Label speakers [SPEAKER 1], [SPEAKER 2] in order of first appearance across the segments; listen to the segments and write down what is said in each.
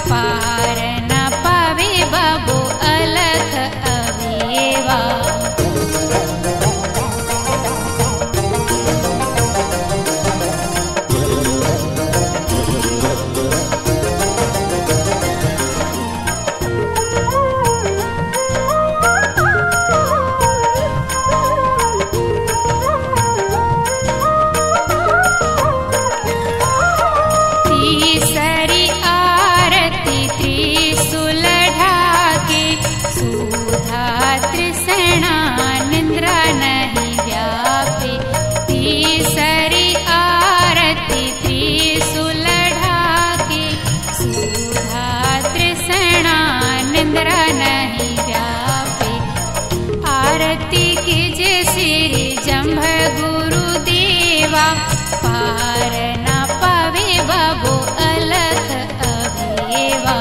[SPEAKER 1] पार न पावे बाबो अलख अवेवा। तीसरी आरती त्रिशूल ढाके, सुधा तृष्णा निद्रा नहीं व्यापे। तीसरी आरती त्रिशूल ढाके, सुधा तृष्णा निद्रा नहीं व्यापे। आरती कीजे श्री जम्भ गुरुदेवा, पार न पावे बाबो अलख अवेवा।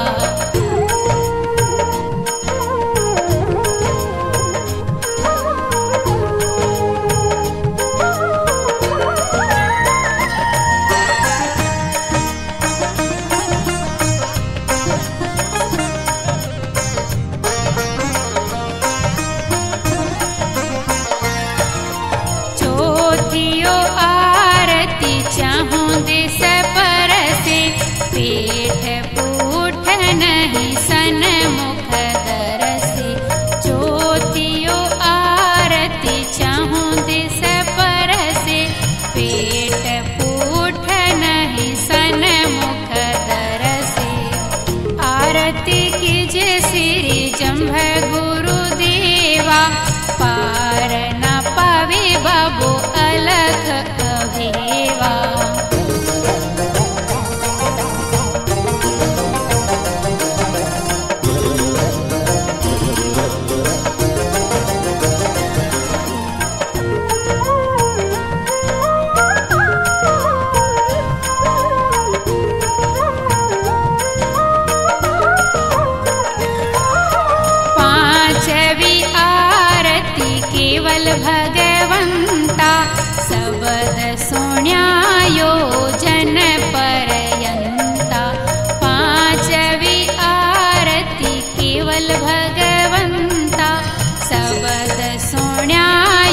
[SPEAKER 1] चौथियो आरती चाहूं दिस परसे, पेट पूठ नहीं सन्मुख दरसे। चौथियो आरती चाहूं दिस परसे, पेट पूठ नहीं सन्मुख दरसे। आरती कीजे श्री जम्भ गुरुदेवा, पार न पावे बाबो अलख अवेवा। पांचवी आरती केवल भगवंता, सबद सोण्या योजन पर्यंता। पांचवी आरती केवल भगवंता, सबद सोण्या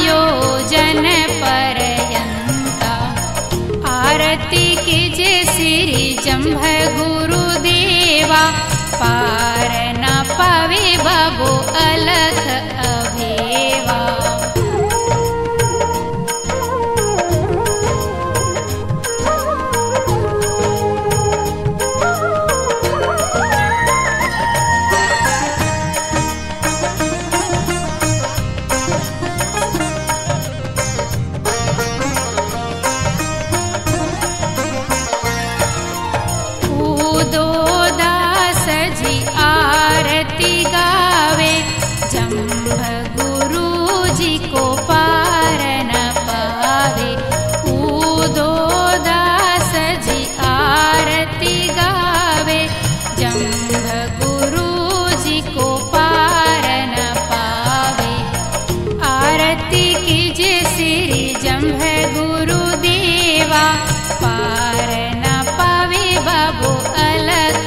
[SPEAKER 1] योजन पर्यंता। आरती कीजे श्री जम्भ गुरुदेवा, पार न पावे बाबो अलख अवेवा। कूदो दास जी आरती गावे, जम्भ गुरु जी को पार न पावे। कूदो दास जी आरती गावे, जम्भ गुरु जी को पार न पावे। आरती कीजे श्री जम्भ गुरुदेवा, पार न पावे बाबो अलख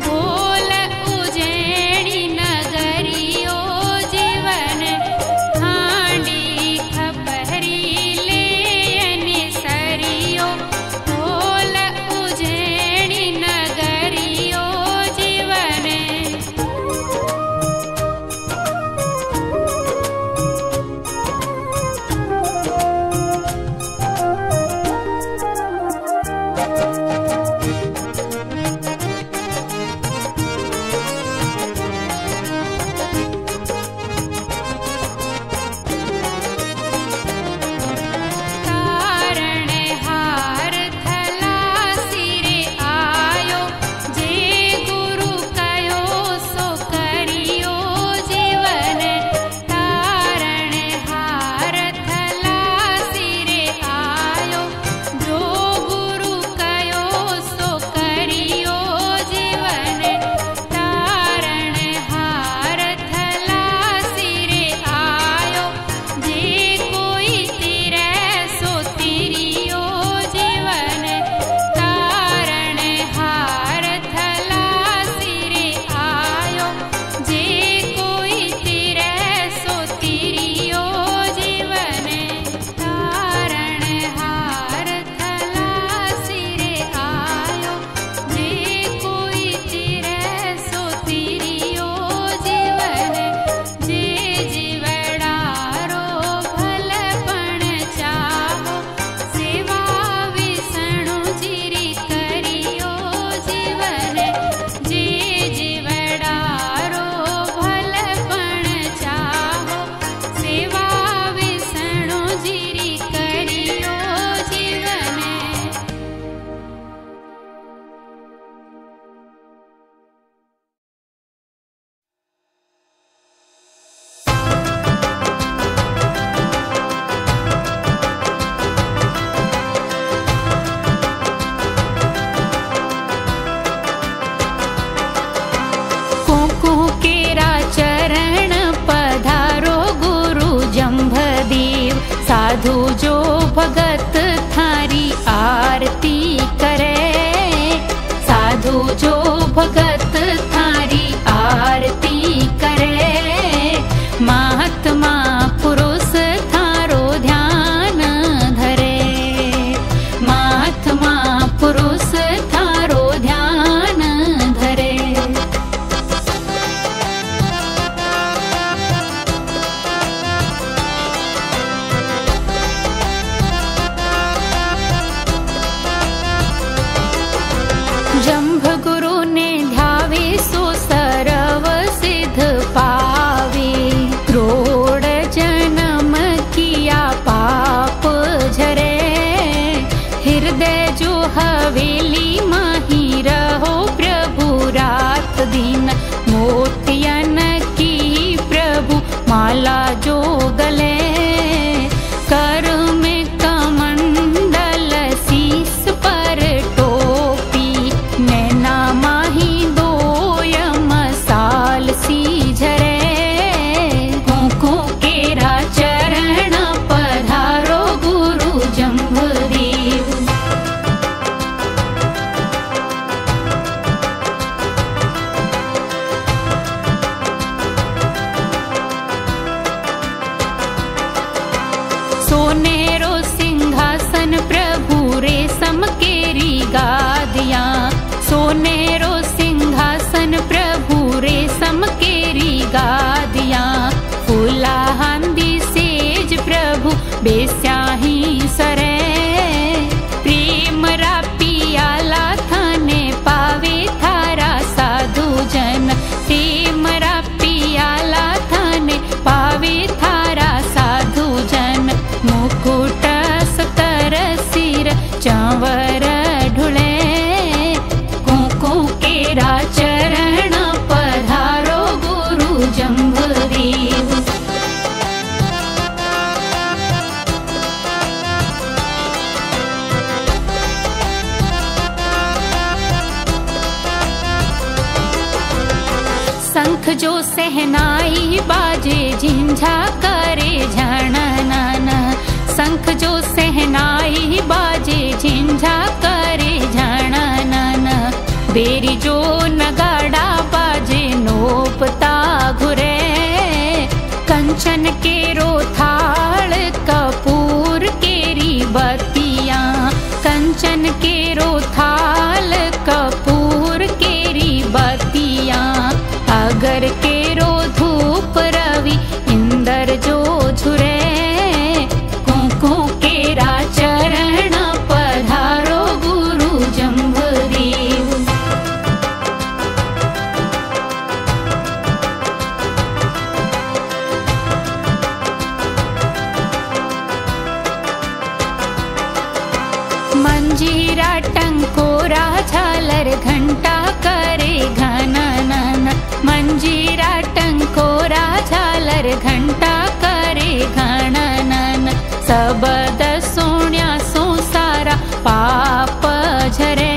[SPEAKER 1] ढोल उजैणी नगरियो भगत थारी आरती करे, साधु जो भगत थारी आरती करे, महात्मा पुरुष थारो ध्यान धरे, महात्मा पुरुष थारो ध्यान धरे। जंभ गुरु ने ध्यावे सो सर्व सिद्ध पावे, क्रोड़ जन्म किया पाप झरे, हृदय जो हवेली माही रहो प्रभु रात दिन, मोतियन की प्रभु माला जो गले, कर में कमंडल शीस पर टोपी, नैना माही दोय मसाल सी झरे, कोको केरा चरण पधारो गुरु जंभदेव। सोनेरो सिंहासन प्रभु रेशम केरी गादियाँ, सोनेरो सिंहासन प्रभु रेशम केरी गादियाँ, फूला हांदी सेज प्रभु बेस्याही सरे, प्रेम रा पियाला थाने पावे थारा साधु जन, प्रेम रा पियाला थाने पावे थारा साधु जन, मुकुट सतर सिर चावर ढुले, कोको केरा चरण पधारो गुरु जंभदेव। शंख जो सहनाई बाजे झिंझा करे झणनन, शंख जो सहनाई बाजे झिंझा करे झणनन, बेरी जो नगाड़ा बाजे नोपता घुरे, कंचन केरो थाल कपूर केरी बतियाँ, कंचन केरो थाल कपूर केरी बतियाँ, अगर केरो धूप रवि इंदर जो झुरे, कोको केरा चरण पधारो गुरु जंभदेव। मंजीरा टंकोरा झालर घंटा करे घननन, मंजीरा टंकोरा झालर घंटा करे घननन, सबद सोण्या सो सारा पाप झरे,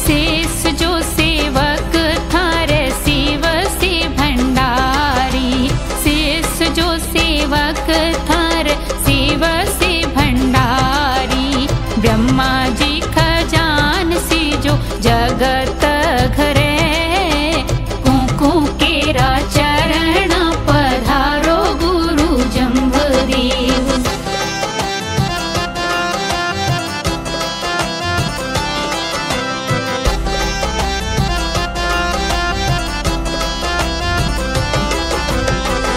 [SPEAKER 1] शेष जो सेवक थारे शिव से भंडारी, शेष जो सेवक थार शिव से भंडारी, ब्रह्मा जी खजान सी जो जगत घरे, कोको केरा चरण पधारो गुरु जंभदेव।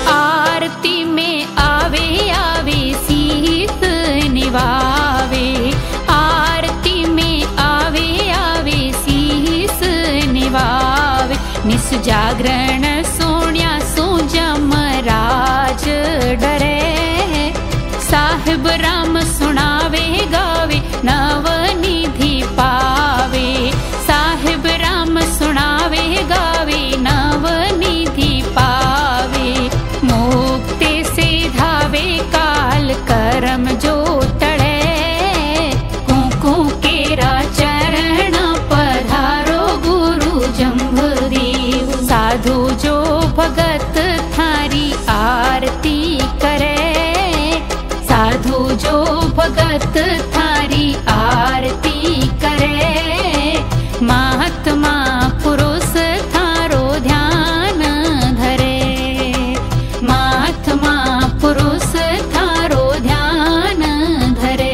[SPEAKER 1] आरती में आवे आवे शीस निवावे, आरती में आवे आवे शीस निवावे, निस जागरण सोण्या सो जमराज डरे, साहिब राम सुनावे गावे नवनिधि पावे, साहिब राम सुनावे गावे नवनिधि पावे, मुक्ति से धावे काल करम जो टळे, कोको केरा चरण पधारो गुरु जंभदेव, साधु जो भगत थारी आरती करे, साधु जो भक्त थारी आरती करे, महात्मा पुरुष थारो ध्यान धरे, महात्मा पुरुष थारो ध्यान धरे।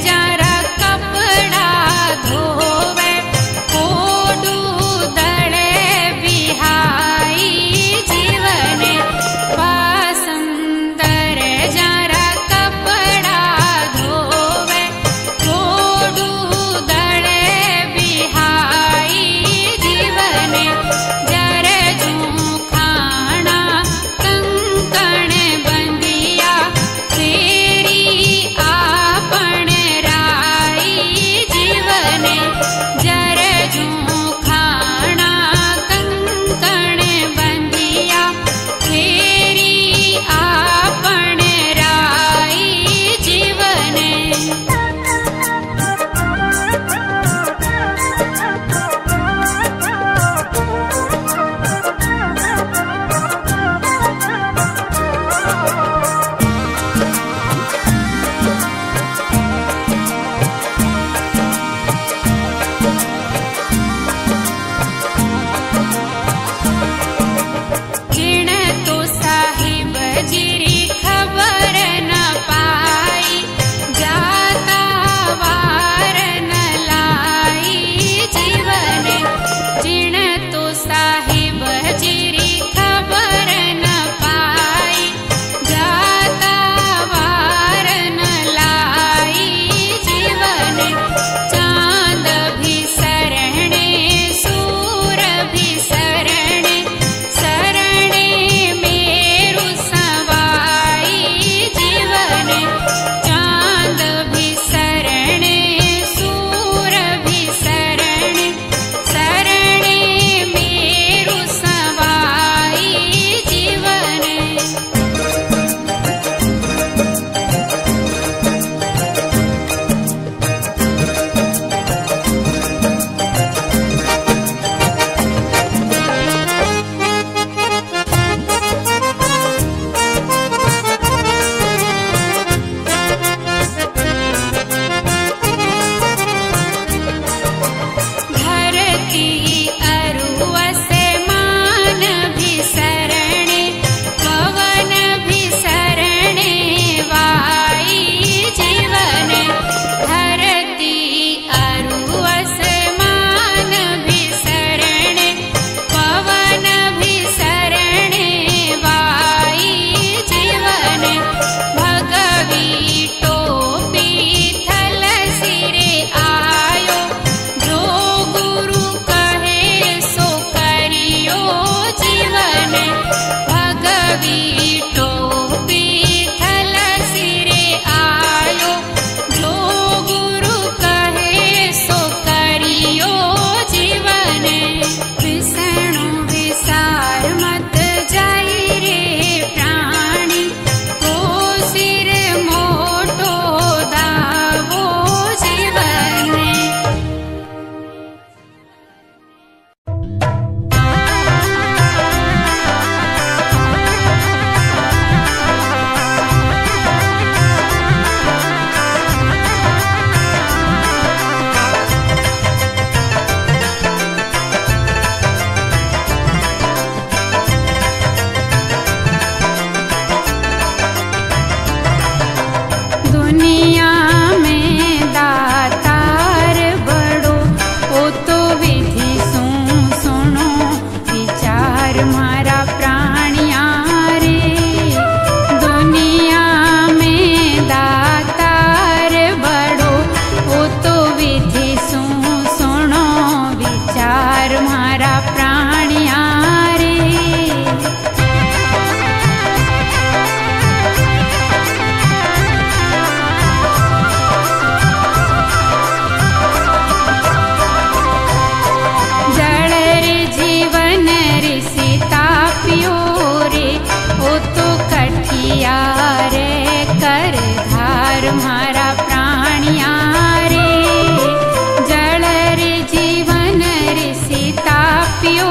[SPEAKER 1] जरा कपड़ा धोवे कोडू दड़े बिहाई जीवने वासुंदर जरा कपड़ा धोवे कोडू दड़े बिहाई जीवने जर जू खाना कंकण बंदिया फेरी आपन राई जीवने जर जू खाना कंकण बंदिया फेरी आपन राई जीवने जिण तो साहिब जिरी खबर न पाई जाता वार न लाई जीवने जिण तो साहिब जिरी खबर न पाई जाता वार न लाई जीवने चांद भी सरणे सूर भी सरणे सरणे मेरु सवाई जीवने चांद भी सरणे सूर भी सरणे सरणे मेरु सवाई जीवने धरती अरुवस मान भी सरणे पवन भी सरणे वाई जीवने धरती अरुवस मान भी सरणे पवन भी सरणे वाई जीवने भगवी टोपी थल सिरे आयो जो गुरु कहे सो करियो जीवने भगवी टोपी थल सिरे आयो जो गुरु कहे सो करियो जीवने विष्णु विसार मत जाई रे प्राणी तो सिर मोटो दावो जीवने दुनिया में दातार बड़ो ओ तो विधि सुनो विचार मारा प्राणिया रे दुनिया में दातार बड़ो ओ तो विधि सुनो विचार मारा प्राणिया रे जड़ रे जीवन रे सीता पियो रे ओ तो कठिया रे कर धार मारा प्राणिया रे जड़ रे जीवन रे सीता पियो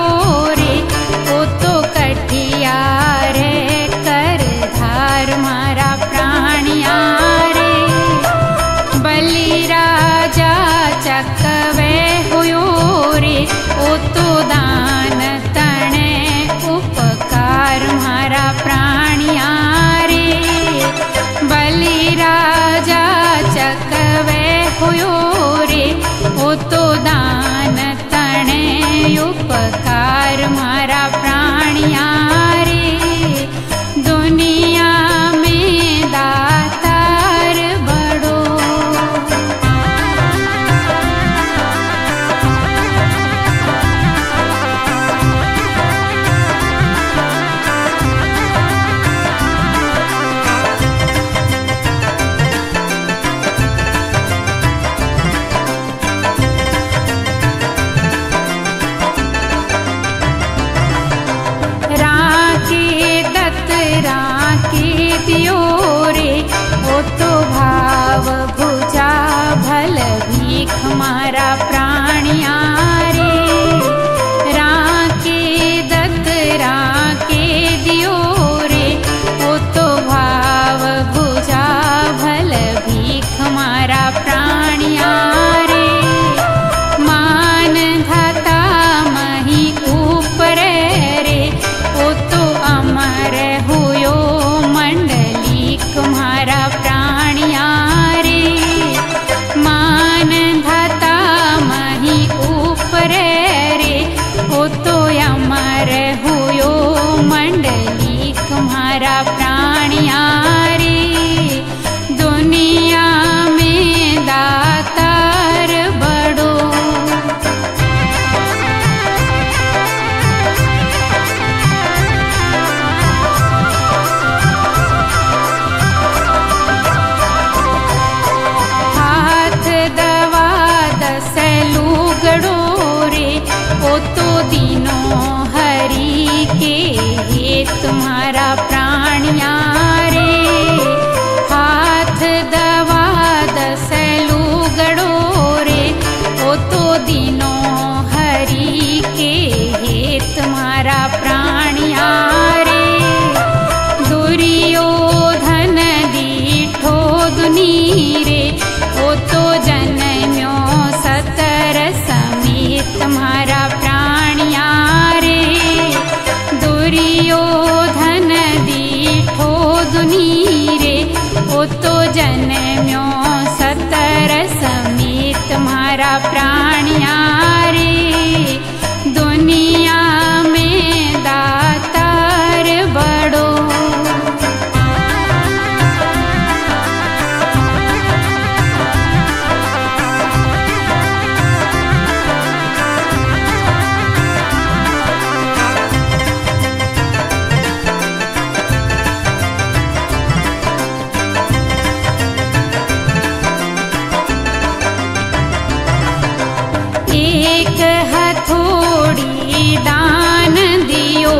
[SPEAKER 1] रे ओ तो कठिया रे कर धार मारा प्राणिया रे बलि राजा चकवे हुयो रे ओ तो दान तणे उपकार मारा प्राणिया रे बलि राजा हुयो रे, ओ तो दान तणे उपकार मारा प्राणिया रे। दुनिया में दातार बड़ो, भाव भुजा भल भीख मारा प्राणिया रे। राके दत्त राके दियो रे, ओ तो भाव भुजा भल भीख मारा प्राणिया रे। मान धाता मही ऊपर रे, ओ तो अमर हुयो मंडलीक मारा प्राणिया रे। मान धाता मही ऊपर रे, ओ तो अमर हुयो मंडलीक मारा प्राणिया रे। दुनिया में दातार बड़ो, ओ तो दीनों हरि के हे तुम्हारा प्राणिया रे। हाथ दवा दस लूगड़ो रे, ओ तो दीनों हरि के हे तुम्हारा प्राणिया रे। दुर्योधन दीठो दुनी रे, ओ तो जनम्यो सतर समेत तुम्हारा प्राणिया रे। दुर्योधन दीठो दुनी रे, ओ तो जनम्यो सतर समेत तुम्हारा प्राणिया रे। दुनिया में दातार बड़ो, एक हथोड़ी दान दियो,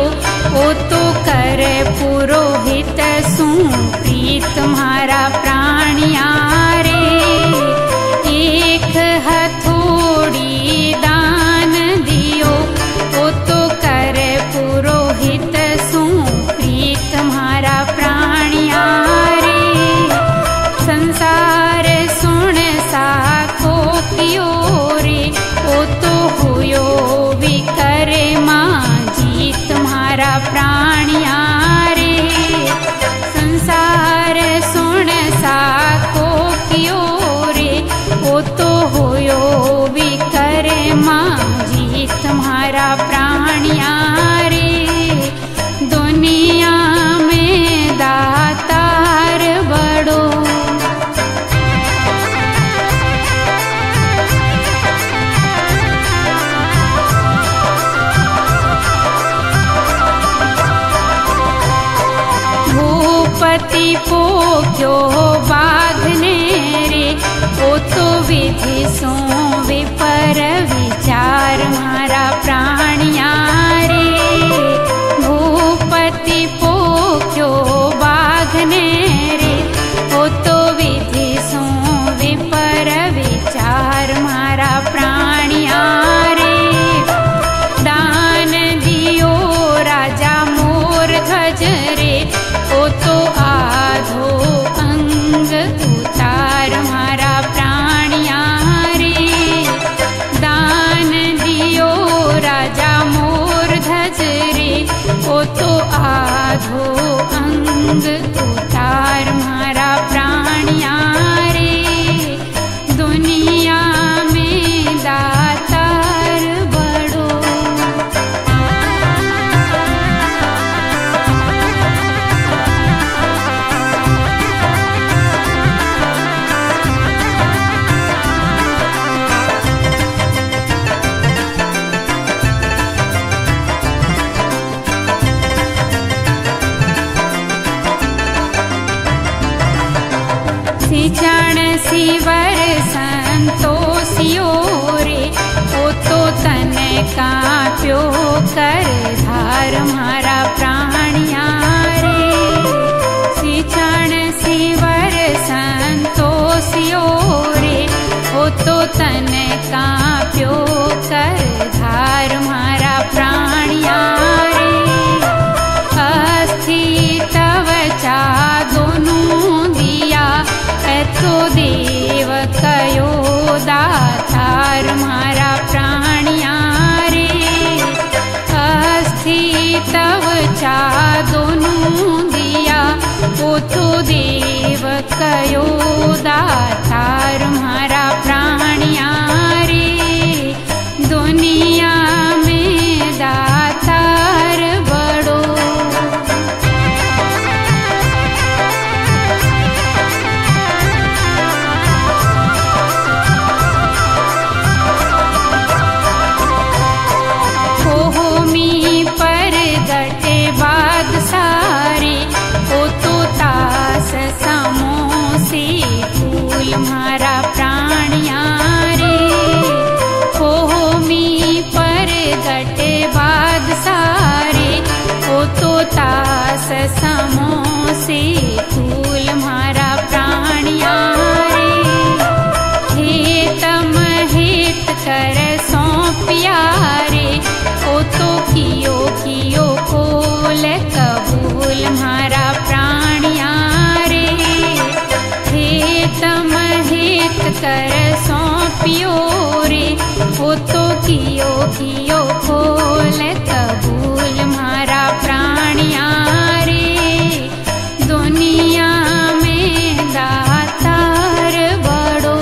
[SPEAKER 1] ओ तो कर पुरोहित सु प्रीत तुम्हारा प्राणिया रे। एक हथोड़ी दान दियो, ओ तो कर पुरोहित सु प्रीत तुम्हारा प्राणिया रे। संसार सुन साखो कियो रे, ओ तो हुयो विकरे मांझी तुम्हारा प्राणिया रे। संसार सुन साखो कियो रे, ओ तो हुयो विकरे मांझी तुम्हारा प्राणिया रे। दुनिया में दातार बड़ो, भूपति पोख्यो बाघने रे, ओ तो विधि सो विपर विचार मारा प्राणिया रे। भूपति पोख्यो बाघने रे, ओ तो विधि सो विपर विचार मारा प्राणिया रे। दान दियो राजा मोर ध्वज रे, ओ तो आधो अंग सिचण सिवर संतोषियो रे, ओ तो तन काप्यो कर धार मारा प्राणिया रे। सिचण सिवर संतोषियो रे, ओ तो तन काप्यो कर धार मारा प्राणिया रे। अस्थि तव चा दोनों दिया, तो देव कयो दातार मारा प्राणिया रे। अस्थि तव चा दोनों दिया, ओ तो देव कयो दातार मारा प्राणिया रे। दुनिया में दातार बड़ो, होमी पर गटे बाद सारे, ओ तो तास समोसे फूल मारा प्राणिया रे। होमी पर गटे बाद सारे, ओ तो तास समोसे फूल मारा प्राणिया रे। हेतम हित कर सौंपिया रे, ओ तो कियो कियो कोल कबूल मारा प्राणिया रे। हेतम हित कर सौंपियो रे, ओ तो कियो कियो कोल कबूल मारा प्राणिया रे। दुनिया में दातार बड़ो,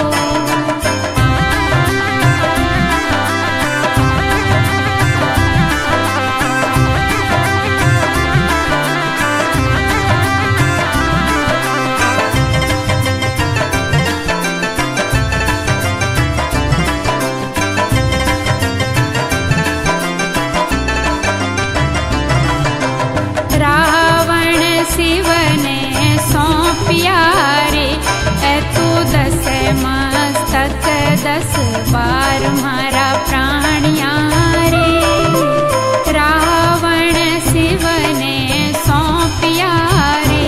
[SPEAKER 1] रावण शिव ने सौंपिया रे, तो 10 मस्तक 10 बार मारा प्राणिया रे। रावण शिव ने सौंपिया रे,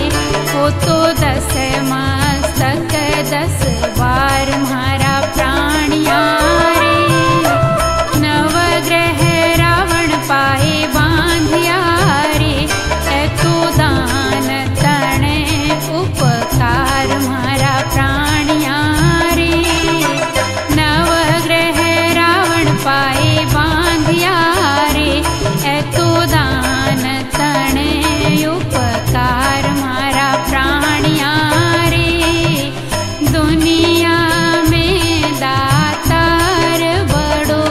[SPEAKER 1] ओ तो 10 मस्तक 10 बार मारा प्राणिया रे। नवग्रह रावण पाए बांधिया रे, तो दान तणे उपकार मारा प्राणिया रे। नवग्रह रावण पाए बांधिया रे, तो दान तणे उपकार मारा प्राणिया रे। दुनिया में दातार बड़ो,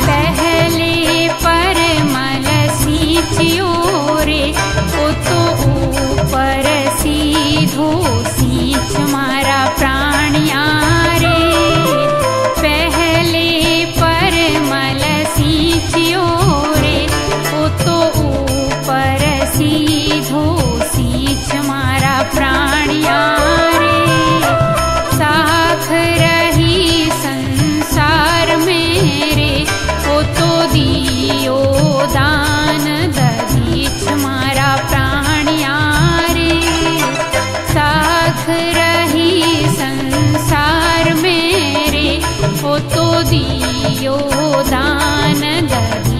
[SPEAKER 1] पहले पर मल सींचियो रे, ओ तो ऊपर सीधो सींच मारा प्राणिया रे। पहले पर मल सींचियो रे, ओ तो ऊपर सीधो सींच मारा प्राणिया रे। साख रही संसार मेरे, ओ तो दियो दान दधीच मारा प्राणिया रे। साख रही संसार मेरे, ओ तो दियो दान दधीच